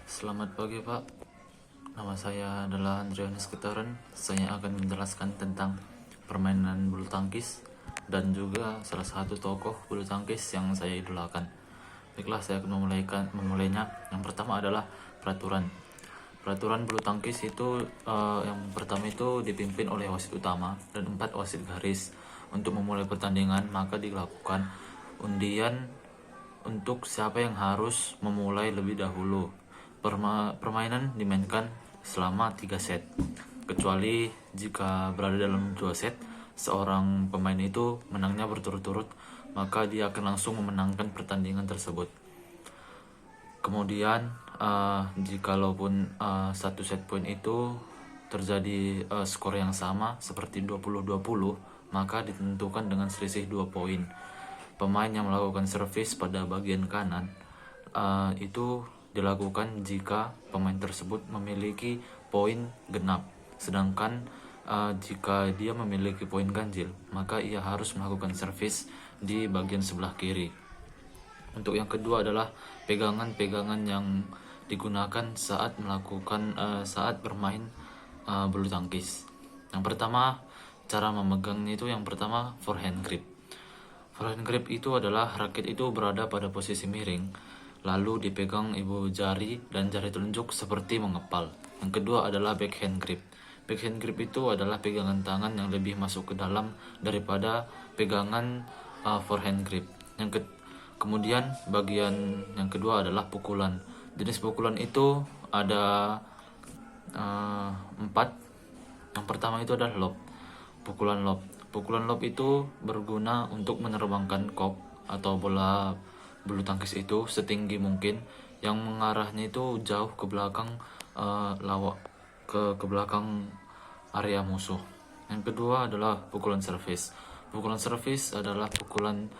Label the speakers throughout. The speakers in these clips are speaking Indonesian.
Speaker 1: Selamat pagi Pak, nama saya adalah Andrianus Ketaran. Saya akan menjelaskan tentang permainan bulu tangkis dan juga salah satu tokoh bulu tangkis yang saya idolakan. Baiklah, saya akan memulainya. Yang pertama adalah peraturan. Peraturan bulu tangkis itu yang pertama itu dipimpin oleh wasit utama dan 4 wasit garis. Untuk memulai pertandingan maka dilakukan undian untuk siapa yang harus memulai lebih dahulu. Permainan dimainkan selama 3 set. Kecuali jika berada dalam 2 set, seorang pemain itu menangnya berturut-turut, maka dia akan langsung memenangkan pertandingan tersebut. Kemudian jikalaupun satu set point itu terjadi skor yang sama seperti 20-20, maka ditentukan dengan selisih 2 poin. Pemain yang melakukan servis pada bagian kanan itu dilakukan jika pemain tersebut memiliki poin genap. Sedangkan jika dia memiliki poin ganjil, maka ia harus melakukan servis di bagian sebelah kiri. Untuk yang kedua adalah pegangan-pegangan yang digunakan saat bermain bulu tangkis. Yang pertama, cara memegangnya itu yang pertama forehand grip. Forehand grip itu adalah raket itu berada pada posisi miring, lalu dipegang ibu jari dan jari telunjuk seperti mengepal. Yang kedua adalah backhand grip. Backhand grip itu adalah pegangan tangan yang lebih masuk ke dalam daripada pegangan forehand grip. Kemudian bagian yang kedua adalah pukulan. Jenis pukulan itu ada 4. Yang pertama itu adalah lob. Pukulan lob. Pukulan lob itu berguna untuk menerbangkan kop atau bola bulu tangkis itu setinggi mungkin, yang mengarahnya itu jauh ke belakang ke belakang area musuh. Yang kedua adalah pukulan servis. Pukulan servis adalah pukulan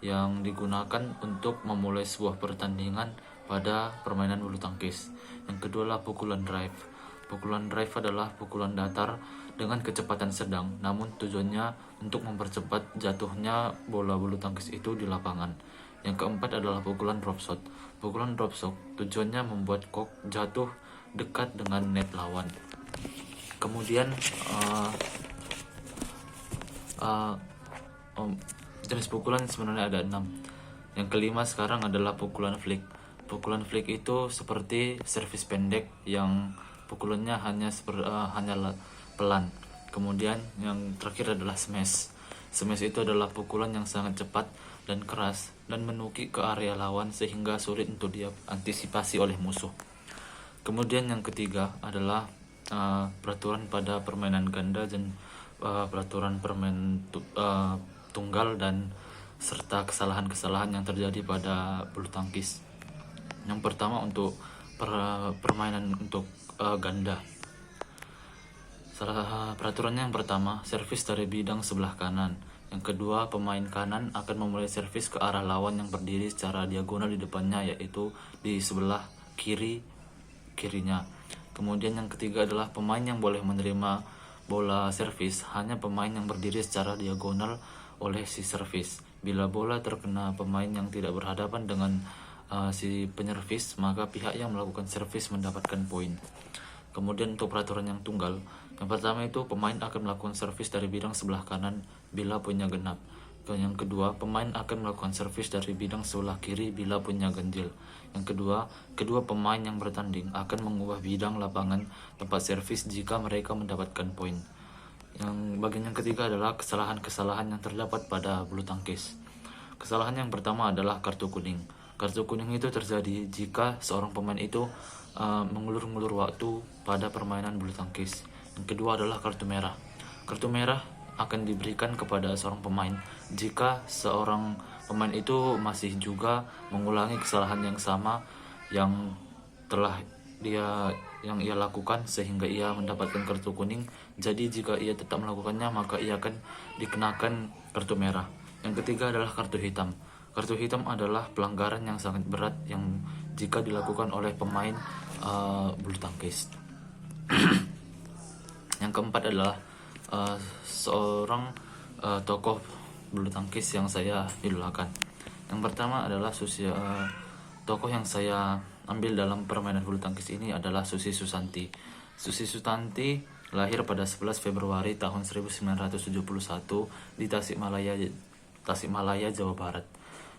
Speaker 1: yang digunakan untuk memulai sebuah pertandingan pada permainan bulu tangkis. Yang kedua adalah pukulan drive. Pukulan drive adalah pukulan datar dengan kecepatan sedang, namun tujuannya untuk mempercepat jatuhnya bola bulu tangkis itu di lapangan. Yang keempat adalah pukulan drop shot. Pukulan drop shot tujuannya membuat kok jatuh dekat dengan net lawan. Kemudian jenis pukulan sebenarnya ada 6. Yang kelima sekarang adalah pukulan flick. Pukulan flick itu seperti servis pendek yang pukulannya hanya pelan. Kemudian yang terakhir adalah smash. Smash itu adalah pukulan yang sangat cepat dan keras dan menukik ke area lawan sehingga sulit untuk diantisipasi oleh musuh. Kemudian yang ketiga adalah peraturan pada permainan ganda dan peraturan permainan tunggal dan serta kesalahan-kesalahan yang terjadi pada bulu tangkis. Yang pertama untuk permainan untuk ganda. Peraturannya yang pertama, servis dari bidang sebelah kanan. Yang kedua, pemain kanan akan memulai servis ke arah lawan yang berdiri secara diagonal di depannya, yaitu di sebelah kirinya. Kemudian yang ketiga adalah pemain yang boleh menerima bola servis hanya pemain yang berdiri secara diagonal oleh si servis. Bila bola terkena pemain yang tidak berhadapan dengan si penyervis, maka pihak yang melakukan servis mendapatkan poin. Kemudian untuk peraturan yang tunggal, yang pertama itu pemain akan melakukan servis dari bidang sebelah kanan bila punya genap. Yang kedua, pemain akan melakukan servis dari bidang sebelah kiri bila punya ganjil. Yang kedua pemain yang bertanding akan mengubah bidang lapangan tempat servis jika mereka mendapatkan poin. Yang bagian yang ketiga adalah kesalahan-kesalahan yang terdapat pada bulu tangkis. Kesalahan yang pertama adalah kartu kuning. Kartu kuning itu terjadi jika seorang pemain itu mengulur-ngulur waktu pada permainan bulu tangkis. Yang kedua adalah kartu merah. Kartu merah akan diberikan kepada seorang pemain jika seorang pemain itu masih juga mengulangi kesalahan yang sama yang ia lakukan sehingga ia mendapatkan kartu kuning. Jadi jika ia tetap melakukannya maka ia akan dikenakan kartu merah. Yang ketiga adalah kartu hitam. Kartu hitam adalah pelanggaran yang sangat berat yang jika dilakukan oleh pemain bulu tangkis. Yang keempat adalah seorang tokoh bulu tangkis yang saya idolakan. Yang pertama adalah tokoh yang saya ambil dalam permainan bulu tangkis ini adalah Susi Susanti. Susi Susanti lahir pada 11 Februari tahun 1971 di Tasikmalaya, Jawa Barat.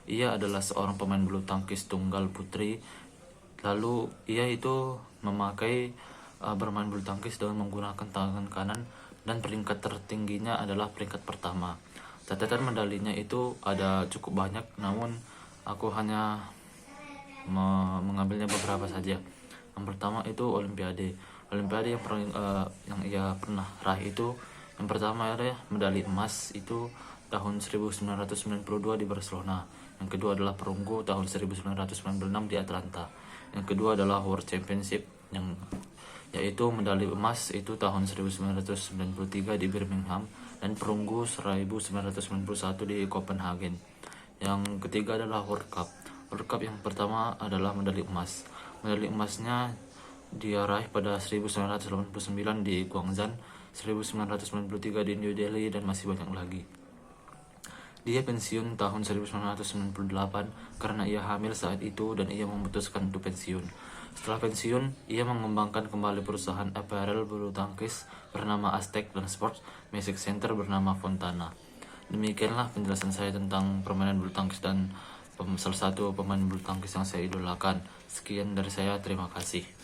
Speaker 1: Ia adalah seorang pemain bulu tangkis tunggal putri. Lalu ia itu memakai bermain bulu tangkis dengan menggunakan tangan kanan dan peringkat tertingginya adalah peringkat pertama. Catatan medalinya itu ada cukup banyak, namun aku hanya mengambilnya beberapa saja. Yang pertama itu Olimpiade yang ia pernah raih itu, yang pertama adalah medali emas itu tahun 1992 di Barcelona. Yang kedua adalah perunggu tahun 1996 di Atlanta. Yang kedua adalah World Championship yaitu medali emas itu tahun 1993 di Birmingham dan perunggu 1991 di Copenhagen. Yang ketiga adalah World Cup yang pertama adalah medali emas. Medali emasnya dia raih pada 1989 di Guangzhou, 1993 di New Delhi, dan masih banyak lagi. Dia pensiun tahun 1998 karena ia hamil saat itu dan ia memutuskan untuk pensiun. Setelah pensiun, ia mengembangkan kembali perusahaan apparel bulu tangkis bernama Aztec dan Sports Music Center bernama Fontana. Demikianlah penjelasan saya tentang permainan bulu tangkis dan salah satu pemain bulu tangkis yang saya idolakan. Sekian dari saya, terima kasih.